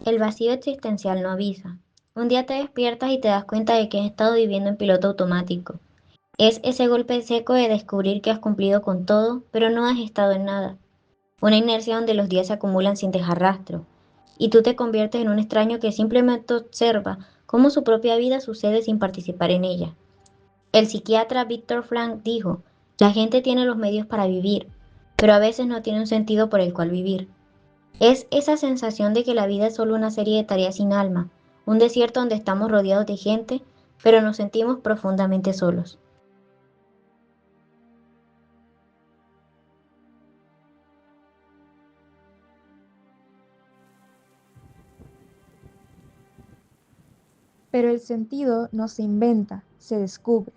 El vacío existencial no avisa. Un día te despiertas y te das cuenta de que has estado viviendo en piloto automático. Es ese golpe seco de descubrir que has cumplido con todo, pero no has estado en nada. Una inercia donde los días se acumulan sin dejar rastro. Y tú te conviertes en un extraño que simplemente observa cómo su propia vida sucede sin participar en ella. El psiquiatra Viktor Frankl dijo, la gente tiene los medios para vivir, pero a veces no tiene un sentido por el cual vivir. Es esa sensación de que la vida es solo una serie de tareas sin alma, un desierto donde estamos rodeados de gente, pero nos sentimos profundamente solos. Pero el sentido no se inventa, se descubre.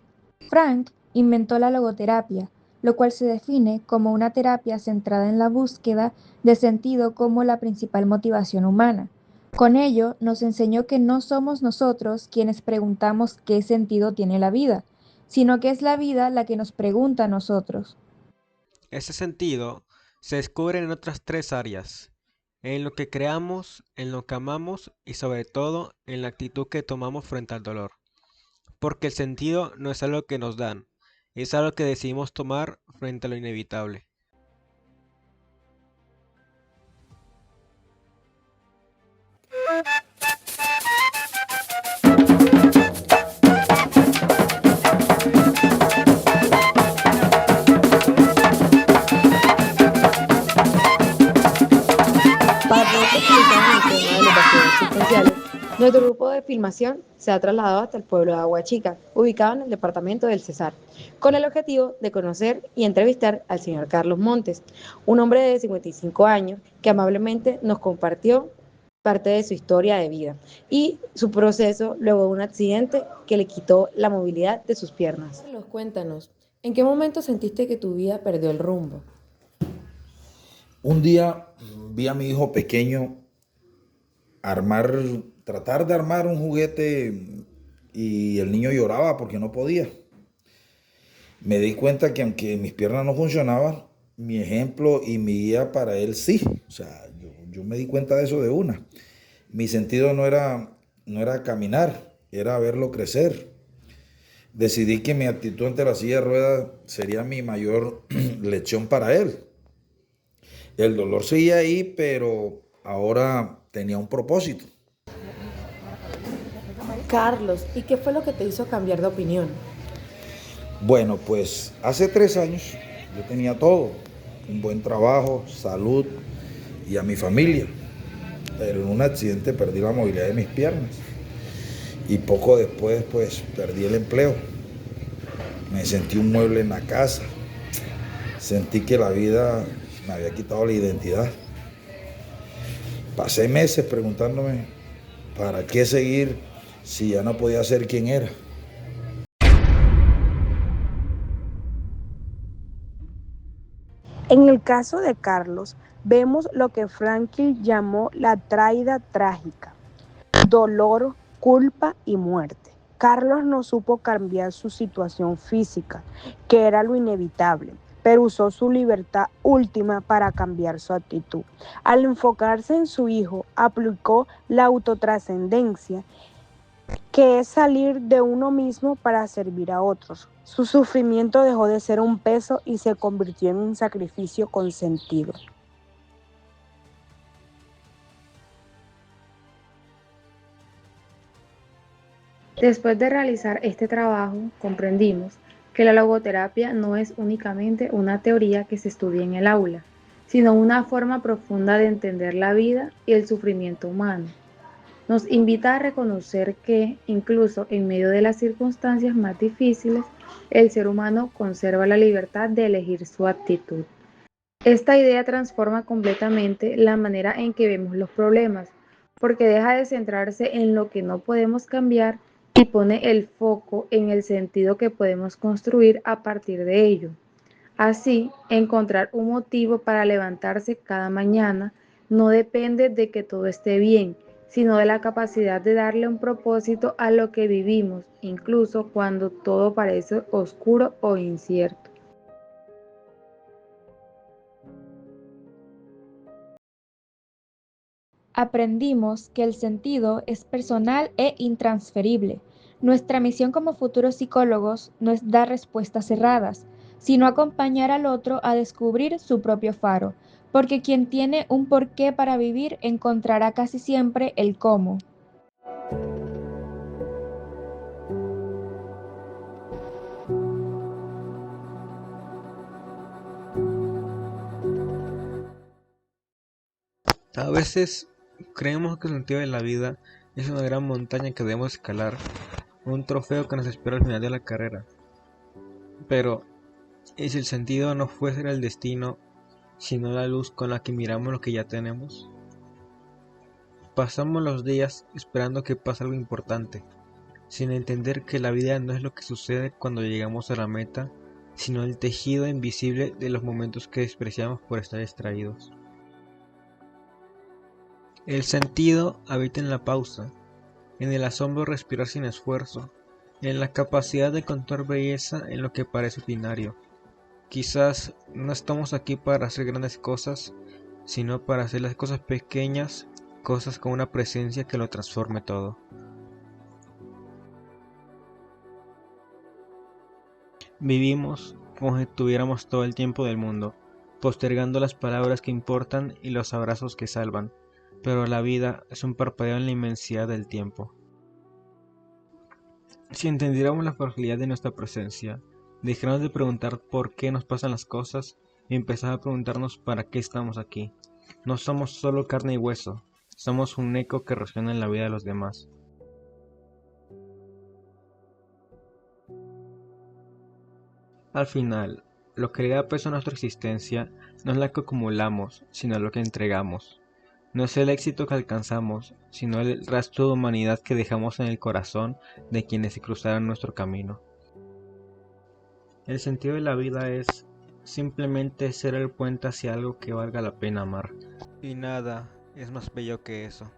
Frank inventó la logoterapia, lo cual se define como una terapia centrada en la búsqueda de sentido como la principal motivación humana. Con ello, nos enseñó que no somos nosotros quienes preguntamos qué sentido tiene la vida, sino que es la vida la que nos pregunta a nosotros. Ese sentido se descubre en otras tres áreas, en lo que creamos, en lo que amamos y sobre todo en la actitud que tomamos frente al dolor. Porque el sentido no es algo que nos dan, es algo que decidimos tomar frente a lo inevitable. Para poder profundizar en el tema de los vacíos existenciales, nuestro grupo de filmación se ha trasladado hasta el pueblo de Aguachica, ubicado en el departamento del Cesar, con el objetivo de conocer y entrevistar al señor Carlos Montes, un hombre de 55 años que amablemente nos compartió parte de su historia de vida y su proceso luego de un accidente que le quitó la movilidad de sus piernas. Carlos, cuéntanos, ¿en qué momento sentiste que tu vida perdió el rumbo? Un día vi a mi hijo pequeño armar, tratar de armar un juguete y el niño lloraba porque no podía. Me di cuenta que aunque mis piernas no funcionaban, mi ejemplo y mi guía para él sí. O sea, yo me di cuenta de eso de una. Mi sentido no era caminar, era verlo crecer. Decidí que mi actitud ante la silla de ruedas sería mi mayor lección para él. El dolor seguía ahí, pero ahora tenía un propósito. Carlos, ¿y qué fue lo que te hizo cambiar de opinión? Bueno, pues hace 3 años yo tenía todo, un buen trabajo, salud y a mi familia, pero en un accidente perdí la movilidad de mis piernas y poco después pues perdí el empleo. Me sentí un mueble en la casa, sentí que la vida me había quitado la identidad. Pasé meses preguntándome para qué seguir si ya no podía ser quien era. En el caso de Carlos, vemos lo que Frankl llamó la traída trágica, dolor, culpa y muerte. Carlos no supo cambiar su situación física, que era lo inevitable, pero usó su libertad última para cambiar su actitud. Al enfocarse en su hijo, aplicó la autotrascendencia, que es salir de uno mismo para servir a otros. Su sufrimiento dejó de ser un peso y se convirtió en un sacrificio con sentido. Después de realizar este trabajo, comprendimos que la logoterapia no es únicamente una teoría que se estudia en el aula, sino una forma profunda de entender la vida y el sufrimiento humano. Nos invita a reconocer que, incluso en medio de las circunstancias más difíciles, el ser humano conserva la libertad de elegir su actitud. Esta idea transforma completamente la manera en que vemos los problemas, porque deja de centrarse en lo que no podemos cambiar y pone el foco en el sentido que podemos construir a partir de ello. Así, encontrar un motivo para levantarse cada mañana no depende de que todo esté bien, sino de la capacidad de darle un propósito a lo que vivimos, incluso cuando todo parece oscuro o incierto. Aprendimos que el sentido es personal e intransferible. Nuestra misión como futuros psicólogos no es dar respuestas cerradas, sino acompañar al otro a descubrir su propio faro, porque quien tiene un porqué para vivir encontrará casi siempre el cómo. A veces creemos que el sentido de la vida es una gran montaña que debemos escalar, un trofeo que nos espera al final de la carrera. Pero, ¿y si el sentido no fuese el destino, sino la luz con la que miramos lo que ya tenemos? Pasamos los días esperando que pase algo importante, sin entender que la vida no es lo que sucede cuando llegamos a la meta, sino el tejido invisible de los momentos que despreciamos por estar distraídos. El sentido habita en la pausa, en el asombro de respirar sin esfuerzo, en la capacidad de encontrar belleza en lo que parece ordinario. Quizás no estamos aquí para hacer grandes cosas, sino para hacer las cosas pequeñas, cosas con una presencia que lo transforme todo. Vivimos como si tuviéramos todo el tiempo del mundo, postergando las palabras que importan y los abrazos que salvan, pero la vida es un parpadeo en la inmensidad del tiempo. Si entendiéramos la fragilidad de nuestra presencia, dejáramos de preguntar por qué nos pasan las cosas y empezar a preguntarnos para qué estamos aquí. No somos solo carne y hueso, somos un eco que resuena en la vida de los demás. Al final, lo que le da peso a nuestra existencia no es lo que acumulamos, sino lo que entregamos. No es el éxito que alcanzamos, sino el rastro de humanidad que dejamos en el corazón de quienes se cruzaron nuestro camino. El sentido de la vida es simplemente ser el puente hacia algo que valga la pena amar. Y nada es más bello que eso.